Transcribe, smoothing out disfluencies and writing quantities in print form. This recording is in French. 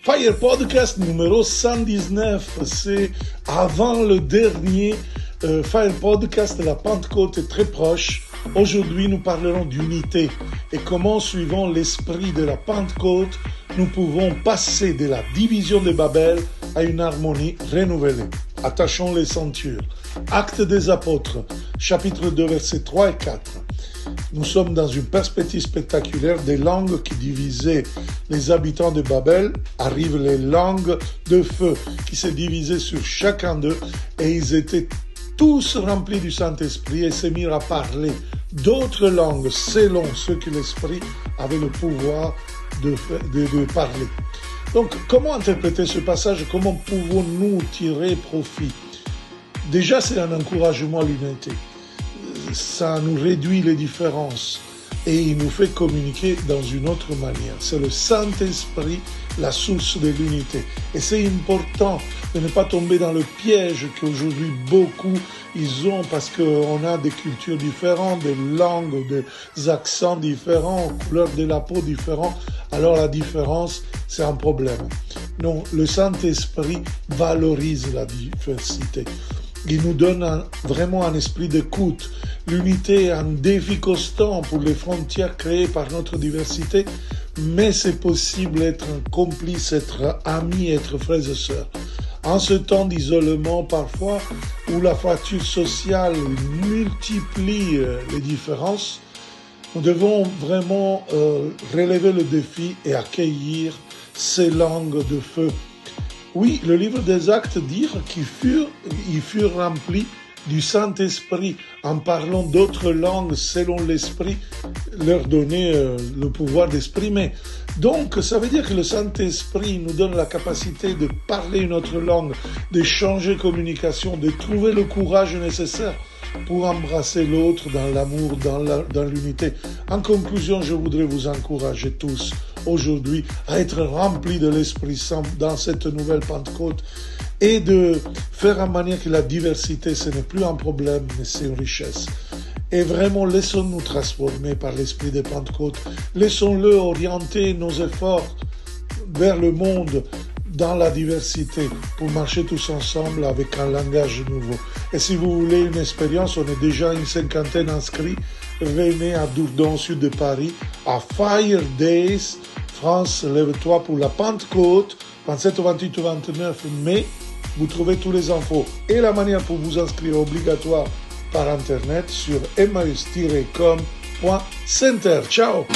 Fire Podcast numéro 119, c'est avant le dernier Fire Podcast, la Pentecôte est très proche. Aujourd'hui, nous parlerons d'unité et comment, suivant l'esprit de la Pentecôte, nous pouvons passer de la division de Babel à une harmonie renouvelée. Attachons les ceintures. Actes des apôtres, chapitre 2, versets 3 et 4. Nous sommes dans une perspective spectaculaire des langues qui divisaient les habitants de Babel. Arrivent les langues de feu qui se divisaient sur chacun d'eux et ils étaient tous remplis du Saint-Esprit et se mirent à parler d'autres langues selon ce que l'Esprit avait le pouvoir de parler. Donc, comment interpréter ce passage? Comment pouvons-nous tirer profit? Déjà, c'est un encouragement à l'unité. Ça nous réduit les différences et il nous fait communiquer dans une autre manière. C'est le Saint-Esprit, la source de l'unité. Et c'est important de ne pas tomber dans le piège qu'aujourd'hui beaucoup ils ont parce qu'on a des cultures différentes, des langues, des accents différents, couleurs de la peau différentes. Alors la différence, c'est un problème. Non, le Saint-Esprit valorise la diversité. Il nous donne vraiment un esprit d'écoute. L'unité est un défi constant pour les frontières créées par notre diversité, mais c'est possible d'être un complice, être ami, être frères et sœurs. En ce temps d'isolement parfois, où la fracture sociale multiplie les différences, nous devons vraiment relever le défi et accueillir ces langues de feu. Oui, le livre des Actes dit qu'ils furent remplis du Saint-Esprit en parlant d'autres langues selon l'Esprit leur donnait le pouvoir d'exprimer. Donc, ça veut dire que le Saint-Esprit nous donne la capacité de parler une autre langue, d'échanger communication, de trouver le courage nécessaire pour embrasser l'autre dans l'amour, dans l'unité. En conclusion, je voudrais vous encourager tous aujourd'hui à être remplis de l'Esprit Saint dans cette nouvelle Pentecôte et de faire en manière que la diversité, ce n'est plus un problème, mais c'est une richesse. Et vraiment, laissons-nous transformer par l'Esprit de Pentecôte. Laissons-le orienter nos efforts vers le monde dans la diversité pour marcher tous ensemble avec un langage nouveau. Et si vous voulez une expérience, on est déjà une 50aine inscrits. Venez à Dourdon, sud de Paris, à Fire Days, France, lève-toi pour la Pentecôte, 27, 28 ou 29 mai. Vous trouvez tous les infos et la manière pour vous inscrire obligatoire par Internet sur emmaüs-com.center. Ciao!